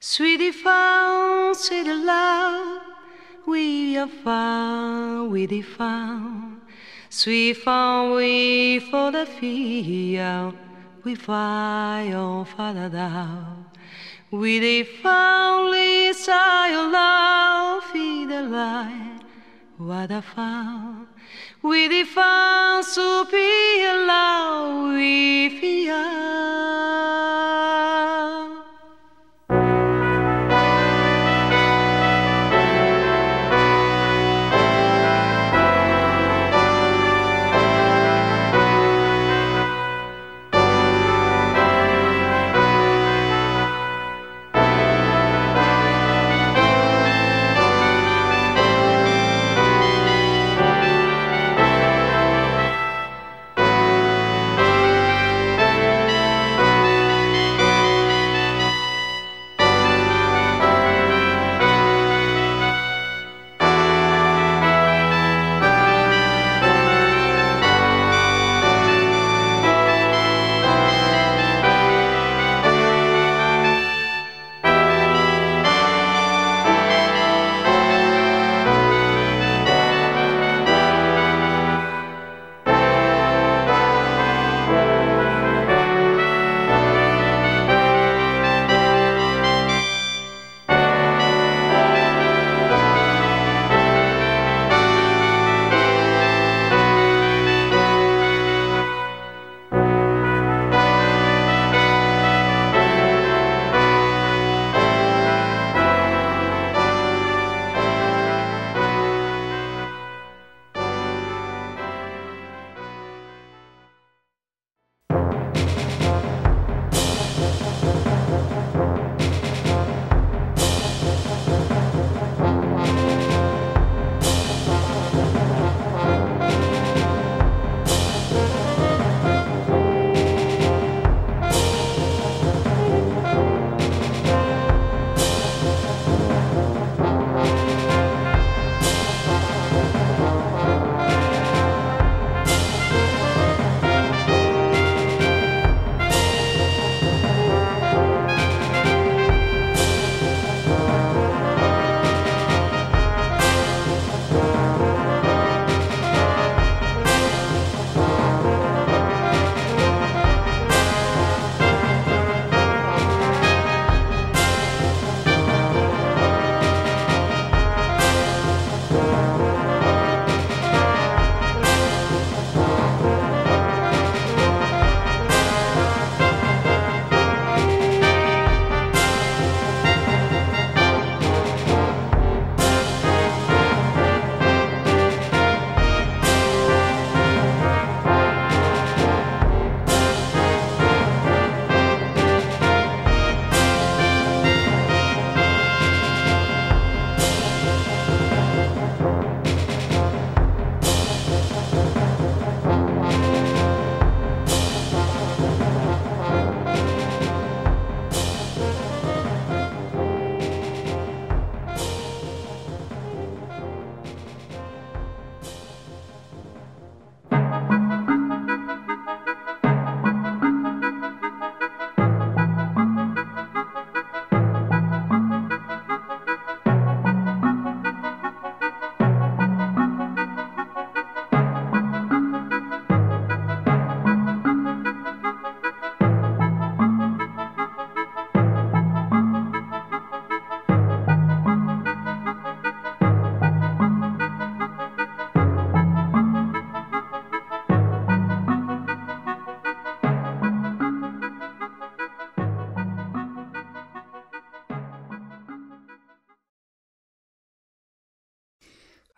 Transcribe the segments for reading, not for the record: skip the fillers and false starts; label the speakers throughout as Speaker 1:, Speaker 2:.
Speaker 1: Sweetie fun, sweet love, we are fun, we define. Sweet fun, we for the fear, we fly on further down. We define, Lisa, your love, feed the light, what a fun. We define, superior love, we fear.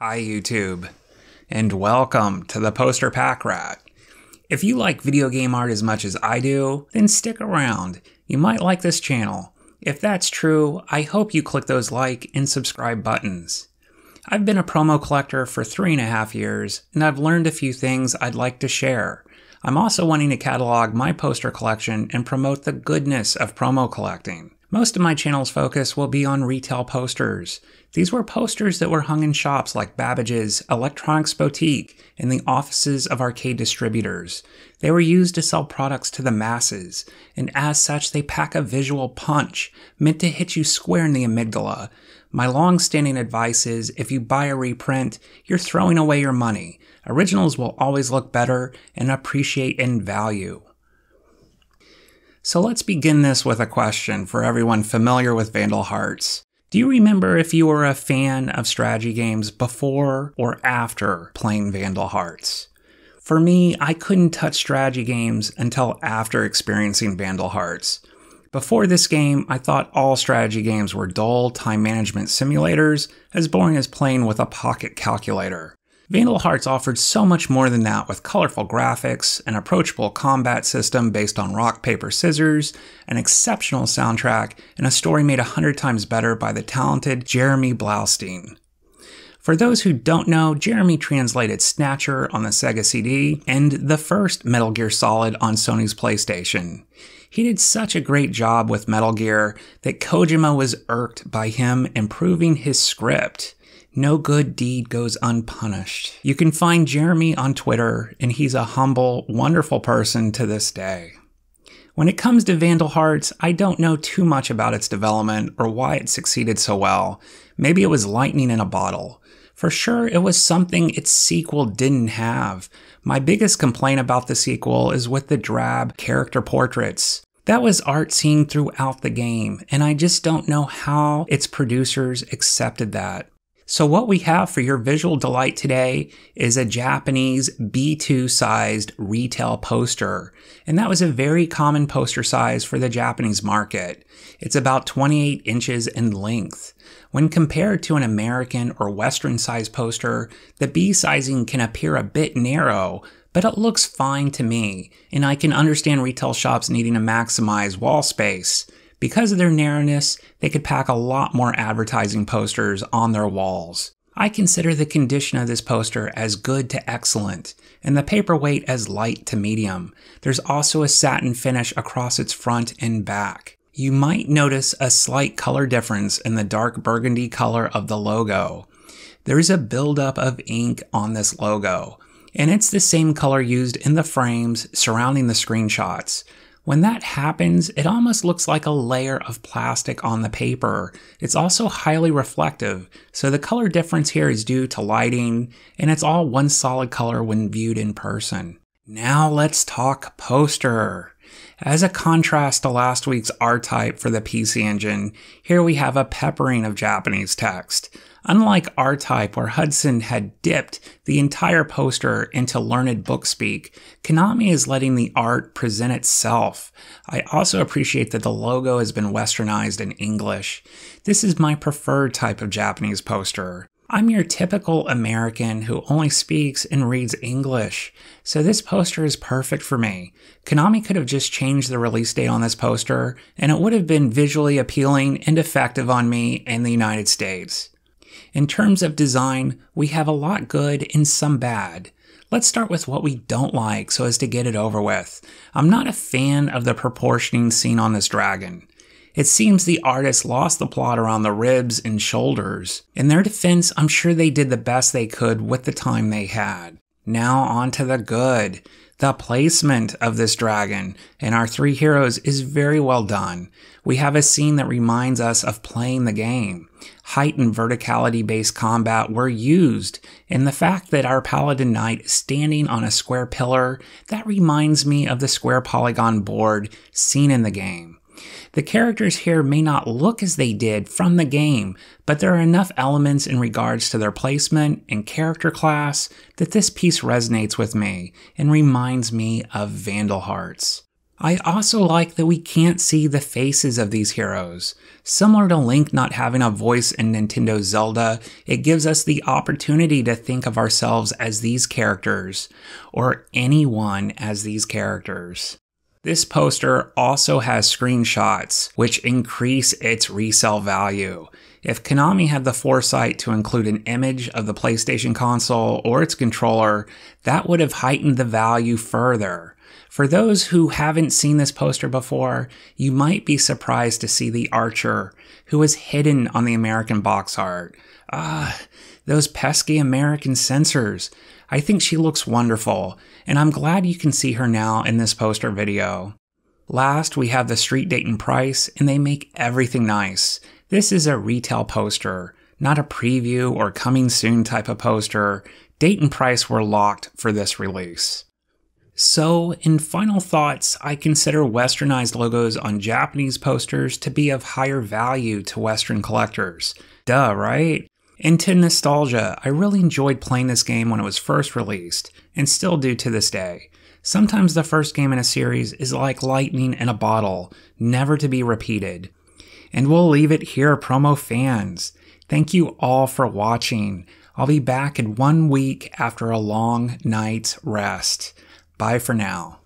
Speaker 2: Hi YouTube, and welcome to the Poster Packrat. If you like video game art as much as I do, then stick around. You might like this channel. If that's true, I hope you click those like and subscribe buttons. I've been a promo collector for 3.5 years, and I've learned a few things I'd like to share. I'm also wanting to catalog my poster collection and promote the goodness of promo collecting. Most of my channel's focus will be on retail posters. These were posters that were hung in shops like Babbage's, Electronics Boutique, and the offices of arcade distributors. They were used to sell products to the masses, and as such they pack a visual punch, meant to hit you square in the amygdala. My long-standing advice is, if you buy a reprint, you're throwing away your money. Originals will always look better and appreciate in value. So let's begin this with a question for everyone familiar with Vandal Hearts. Do you remember if you were a fan of strategy games before or after playing Vandal Hearts? For me, I couldn't touch strategy games until after experiencing Vandal Hearts. Before this game, I thought all strategy games were dull time management simulators, as boring as playing with a pocket calculator. Vandal Hearts offered so much more than that, with colorful graphics, an approachable combat system based on rock, paper, scissors, an exceptional soundtrack, and a story made 100 times better by the talented Jeremy Blaustein. For those who don't know, Jeremy translated Snatcher on the Sega CD and the first Metal Gear Solid on Sony's PlayStation. He did such a great job with Metal Gear that Kojima was irked by him improving his script. No good deed goes unpunished. You can find Jeremy on Twitter, and he's a humble, wonderful person to this day. When it comes to Vandal Hearts, I don't know too much about its development or why it succeeded so well. Maybe it was lightning in a bottle. For sure, it was something its sequel didn't have. My biggest complaint about the sequel is with the drab character portraits. That was art seen throughout the game, and I just don't know how its producers accepted that. So what we have for your visual delight today is a Japanese B2 sized retail poster, and that was a very common poster size for the Japanese market. It's about 28 inches in length. When compared to an American or Western size poster, the B sizing can appear a bit narrow, but it looks fine to me, and I can understand retail shops needing to maximize wall space. Because of their narrowness, they could pack a lot more advertising posters on their walls. I consider the condition of this poster as good to excellent, and the paperweight as light to medium. There's also a satin finish across its front and back. You might notice a slight color difference in the dark burgundy color of the logo. There's a buildup of ink on this logo, and it's the same color used in the frames surrounding the screenshots. When that happens, it almost looks like a layer of plastic on the paper. It's also highly reflective, so the color difference here is due to lighting, and it's all one solid color when viewed in person. Now let's talk poster. As a contrast to last week's R-Type for the PC Engine, here we have a peppering of Japanese text. Unlike R-Type, where Hudson had dipped the entire poster into learned book speak, Konami is letting the art present itself. I also appreciate that the logo has been westernized in English. This is my preferred type of Japanese poster. I'm your typical American who only speaks and reads English, so this poster is perfect for me. Konami could have just changed the release date on this poster, and it would have been visually appealing and effective on me in the United States. In terms of design, we have a lot good and some bad. Let's start with what we don't like so as to get it over with. I'm not a fan of the proportioning seen on this dragon. It seems the artist lost the plot around the ribs and shoulders. In their defense, I'm sure they did the best they could with the time they had. Now on to the good. The placement of this dragon and our three heroes is very well done. We have a scene that reminds us of playing the game. Height and verticality-based combat were used, and the fact that our paladin knight is standing on a square pillar, that reminds me of the square polygon board seen in the game. The characters here may not look as they did from the game, but there are enough elements in regards to their placement and character class that this piece resonates with me and reminds me of Vandal Hearts. I also like that we can't see the faces of these heroes. Similar to Link not having a voice in Nintendo's Zelda, it gives us the opportunity to think of ourselves as these characters, or anyone as these characters. This poster also has screenshots, which increase its resale value. If Konami had the foresight to include an image of the PlayStation console or its controller, that would have heightened the value further. For those who haven't seen this poster before, you might be surprised to see the archer who is hidden on the American box art. Those pesky American censors. I think she looks wonderful, and I'm glad you can see her now in this poster video. Last, we have the street date and price, and they make everything nice. This is a retail poster, not a preview or coming soon type of poster. Date and price were locked for this release. So, in final thoughts, I consider westernized logos on Japanese posters to be of higher value to Western collectors. Duh, right? And to nostalgia, I really enjoyed playing this game when it was first released, and still do to this day. Sometimes the first game in a series is like lightning in a bottle, never to be repeated. And we'll leave it here, promo fans. Thank you all for watching. I'll be back in 1 week after a long night's rest. Bye for now.